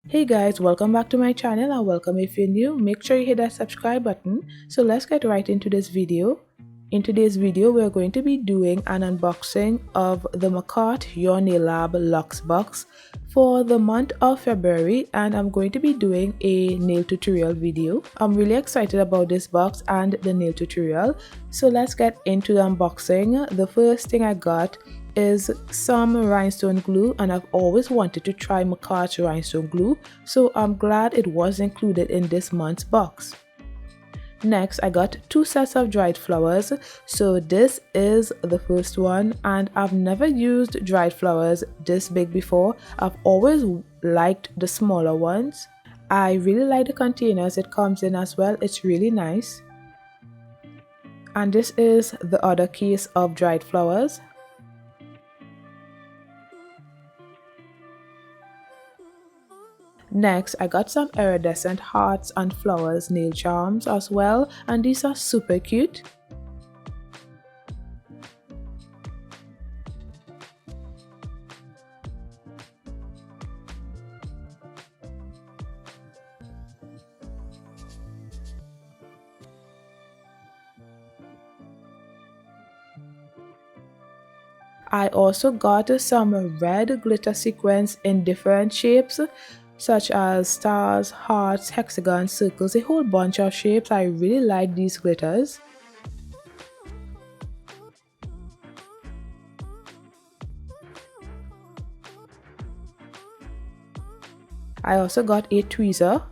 Hey guys, welcome back to my channel and welcome if you're new. Make sure you hit that subscribe button. So let's get right into this video. In today's video, we're going to be doing an unboxing of the makartt Your Nail Lab Luxe Box for the month of February, and I'm going to be doing a nail tutorial video. I'm really excited about this box and the nail tutorial. So let's get into the unboxing. The first thing I got is some rhinestone glue, and I've always wanted to try makartt rhinestone glue, so I'm glad it was included in this month's box. Next, I got two sets of dried flowers. So this is the first one, and I've never used dried flowers this big before. I've always liked the smaller ones. I really like the containers it comes in as well. It's really nice. And this is the other case of dried flowers. Next, I got some iridescent hearts and flowers nail charms as well, and these are super cute. I also got some red glitter sequins in different shapes, such as stars, hearts, hexagons, circles, a whole bunch of shapes. I really like these glitters. I also got a tweezer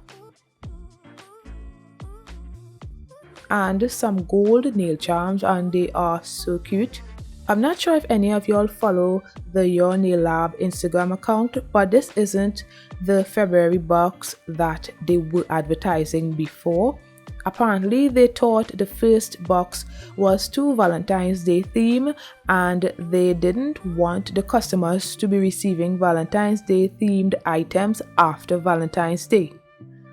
and some gold nail charms, and they are so cute. I'm not sure if any of y'all follow the Your Nail Lab Instagram account, but this isn't the February box that they were advertising before. Apparently, they thought the first box was to Valentine's Day theme, and they didn't want the customers to be receiving Valentine's Day themed items after Valentine's Day.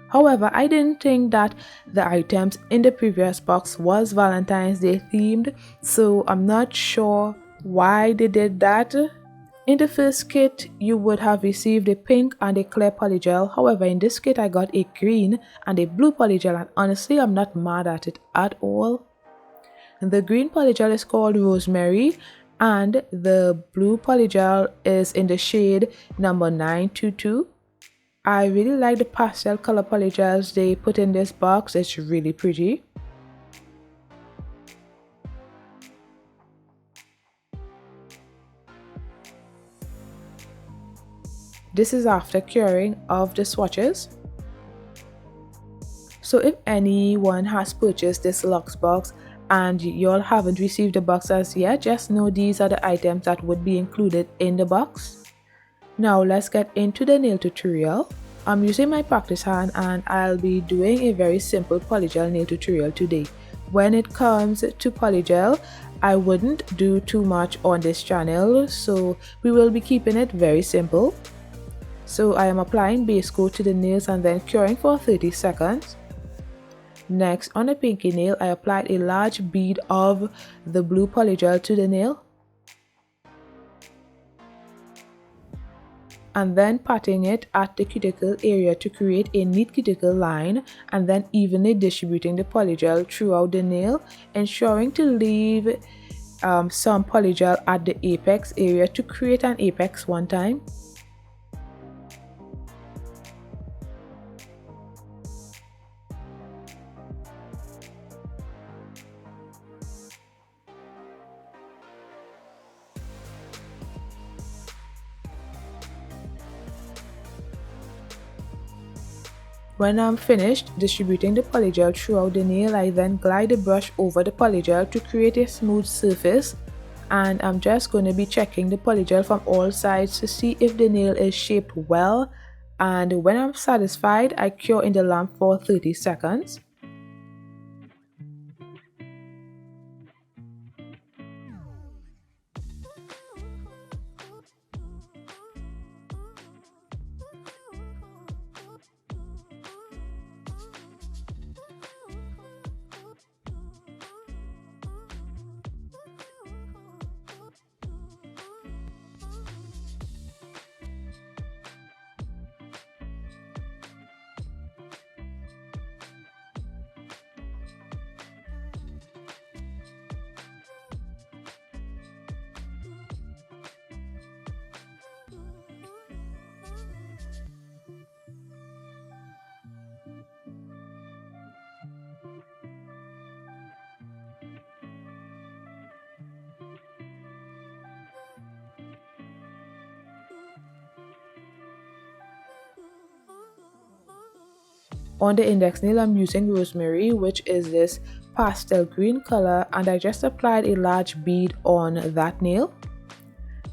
However, I didn't think that the items in the previous box was Valentine's Day themed, so I'm not sure why they did that. In the first kit, you would have received a pink and a clear polygel. However, in this kit, I got a green and a blue polygel, and honestly, I'm not mad at it at all. The green polygel is called Rosemary, and the blue polygel is in the shade number 922. I really like the pastel color polygels they put in this box. It's really pretty. This is after curing of the swatches. So if anyone has purchased this Luxe box and y'all haven't received the box as yet, just know these are the items that would be included in the box. Now let's get into the nail tutorial. I'm using my practice hand and I'll be doing a very simple polygel nail tutorial today. When it comes to polygel, I wouldn't do too much on this channel, so we will be keeping it very simple. So I am applying base coat to the nails and then curing for 30 seconds. Next, on the pinky nail, I applied a large bead of the blue polygel to the nail, and then patting it at the cuticle area to create a neat cuticle line, and then evenly distributing the polygel throughout the nail, ensuring to leave some polygel at the apex area to create an apex one time. When I'm finished distributing the polygel throughout the nail, I then glide the brush over the polygel to create a smooth surface, and I'm just going to be checking the polygel from all sides to see if the nail is shaped well, and when I'm satisfied, I cure in the lamp for 30 seconds. On the index nail, I'm using Rosemary, which is this pastel green color, and I just applied a large bead on that nail.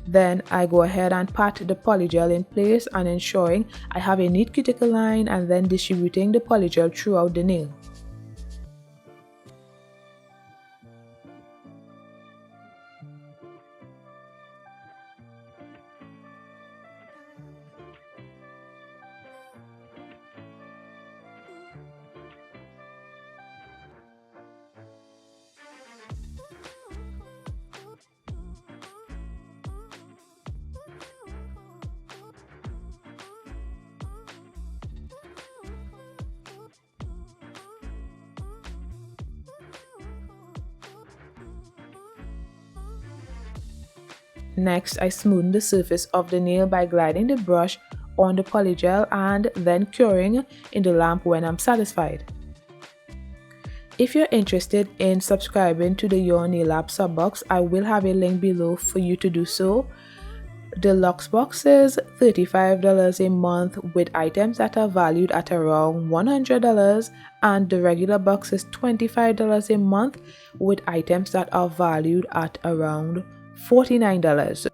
Then I go ahead and pat the polygel in place and ensuring I have a neat cuticle line, and then distributing the polygel throughout the nail. Next, I smoothen the surface of the nail by gliding the brush on the polygel and then curing in the lamp when I'm satisfied. If you're interested in subscribing to the Your Nail Lab sub-box, I will have a link below for you to do so. The Luxe Box is $35 a month with items that are valued at around $100, and the regular box is $25 a month with items that are valued at around $49.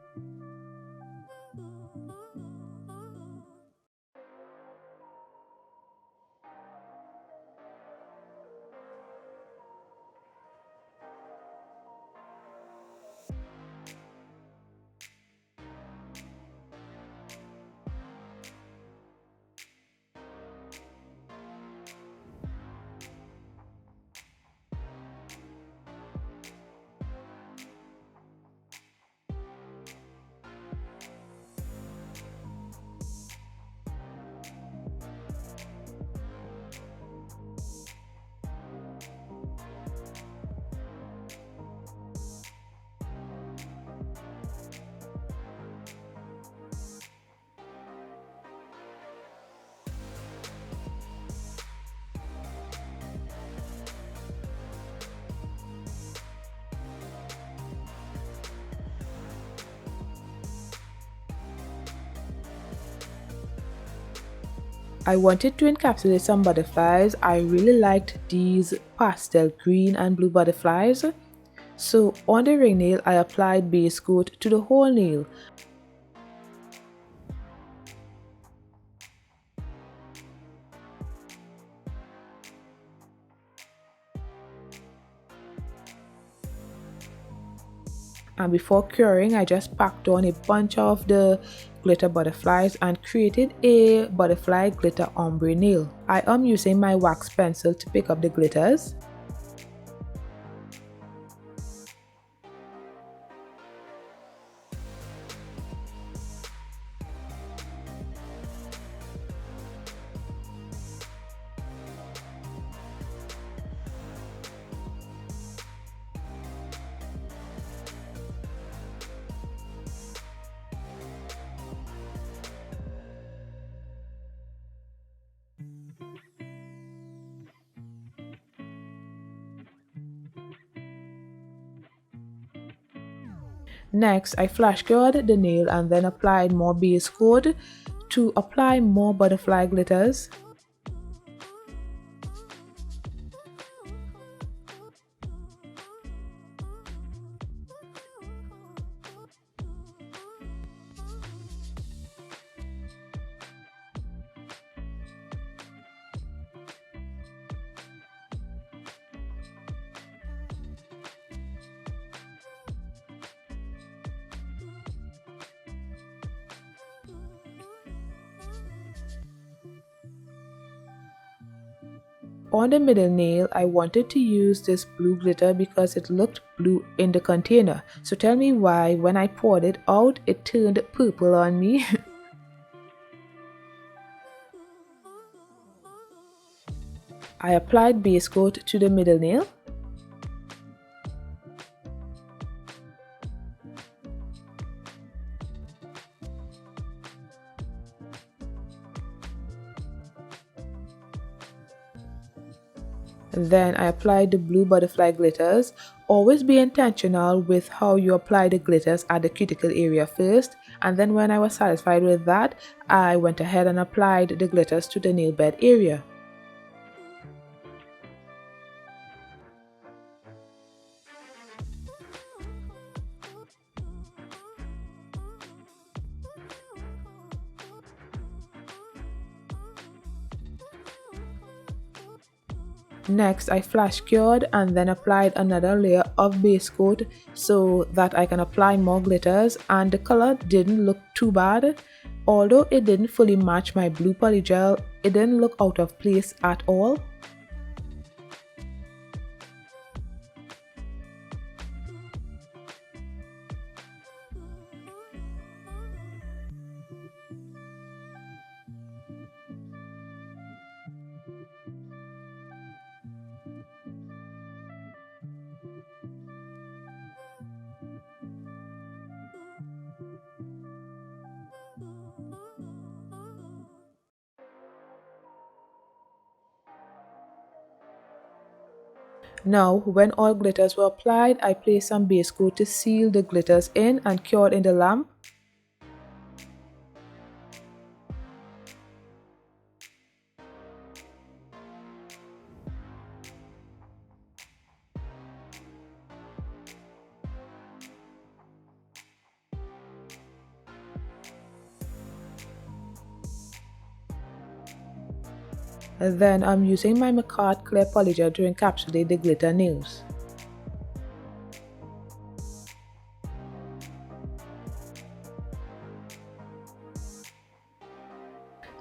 I wanted to encapsulate some butterflies. I really liked these pastel green and blue butterflies. So on the ring nail, I applied base coat to the whole nail. And before curing, I just packed on a bunch of the glitter butterflies and created a butterfly glitter ombre nail. I am using my wax pencil to pick up the glitters. Next, I flash cured the nail and then applied more base coat to apply more butterfly glitters. On the middle nail, I wanted to use this blue glitter because it looked blue in the container. So tell me why when I poured it out, it turned purple on me. I applied base coat to the middle nail. Then I applied the blue butterfly glitters. Always be intentional with how you apply the glitters at the cuticle area first, and then when I was satisfied with that, I went ahead and applied the glitters to the nail bed area. Next, I flash cured and then applied another layer of base coat so that I can apply more glitters, and the color didn't look too bad. Although it didn't fully match my blue polygel, it didn't look out of place at all. Now, when all glitters were applied, I placed some base coat to seal the glitters in and cured in the lamp. Then I'm using my makartt clear polygel to encapsulate the glitter nails.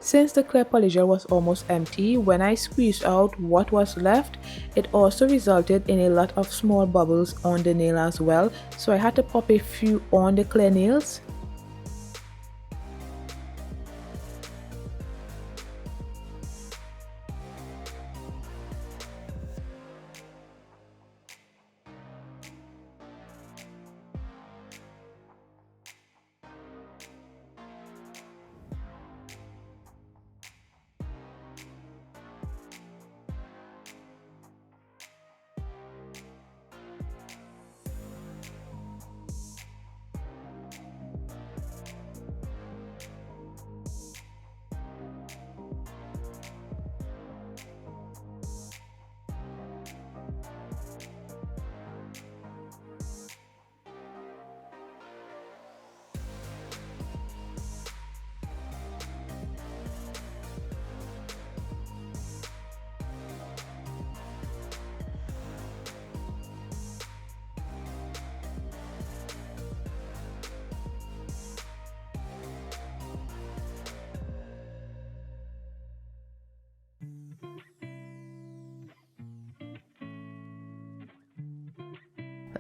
Since the clear polygel was almost empty, when I squeezed out what was left, it also resulted in a lot of small bubbles on the nail as well, so I had to pop a few on the clear nails.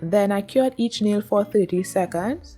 Then I cured each nail for 30 seconds.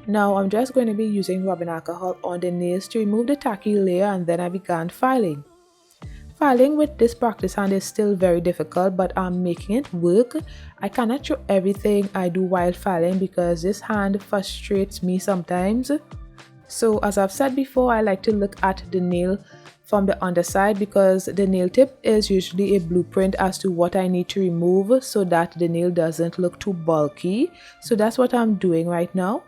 Now I'm just going to be using rubbing alcohol on the nails to remove the tacky layer, and then I began filing. Filing with this practice hand is still very difficult, but I'm making it work. I cannot show everything I do while filing because this hand frustrates me sometimes. So as I've said before, I like to look at the nail from the underside because the nail tip is usually a blueprint as to what I need to remove so that the nail doesn't look too bulky. So that's what I'm doing right now.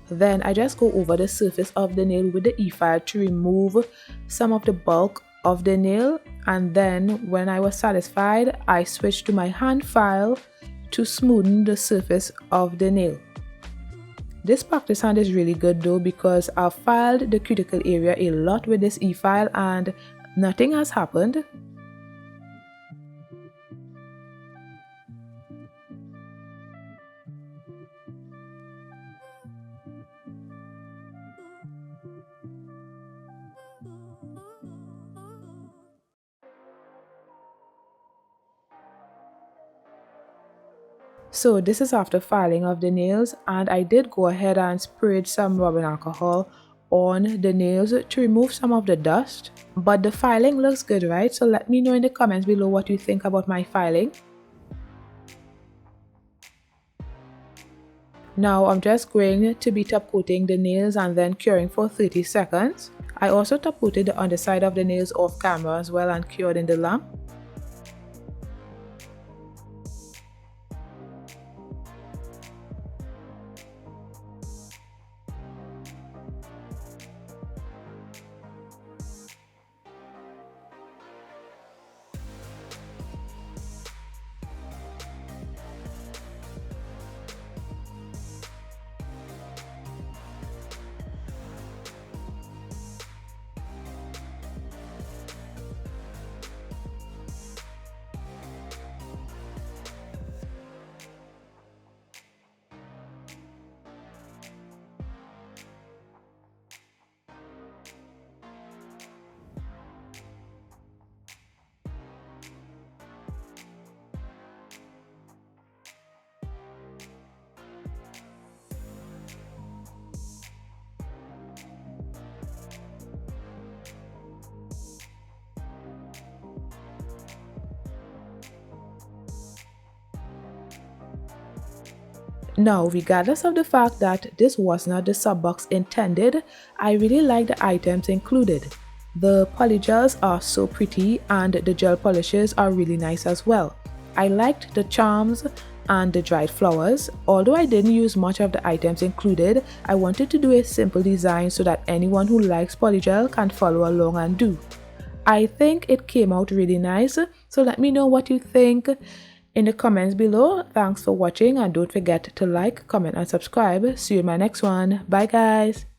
Then I just go over the surface of the nail with the e-file to remove some of the bulk of the nail, and then when I was satisfied, I switched to my hand file to smoothen the surface of the nail. This practice hand is really good though because I've filed the cuticle area a lot with this e-file and nothing has happened. So this is after filing of the nails, and I did go ahead and sprayed some rubbing alcohol on the nails to remove some of the dust. But the filing looks good, right? So let me know in the comments below what you think about my filing. Now I'm just going to be top coating the nails and then curing for 30 seconds. I also top coated the underside of the nails off camera as well and cured in the lamp. Now, regardless of the fact that this was not the sub box intended, I really like the items included. The polygels are so pretty and the gel polishes are really nice as well. I liked the charms and the dried flowers. Although I didn't use much of the items included, I wanted to do a simple design so that anyone who likes polygel can follow along and do. I think it came out really nice, so let me know what you think in the comments below. Thanks for watching and don't forget to like, comment and subscribe. See you in my next one. Bye guys.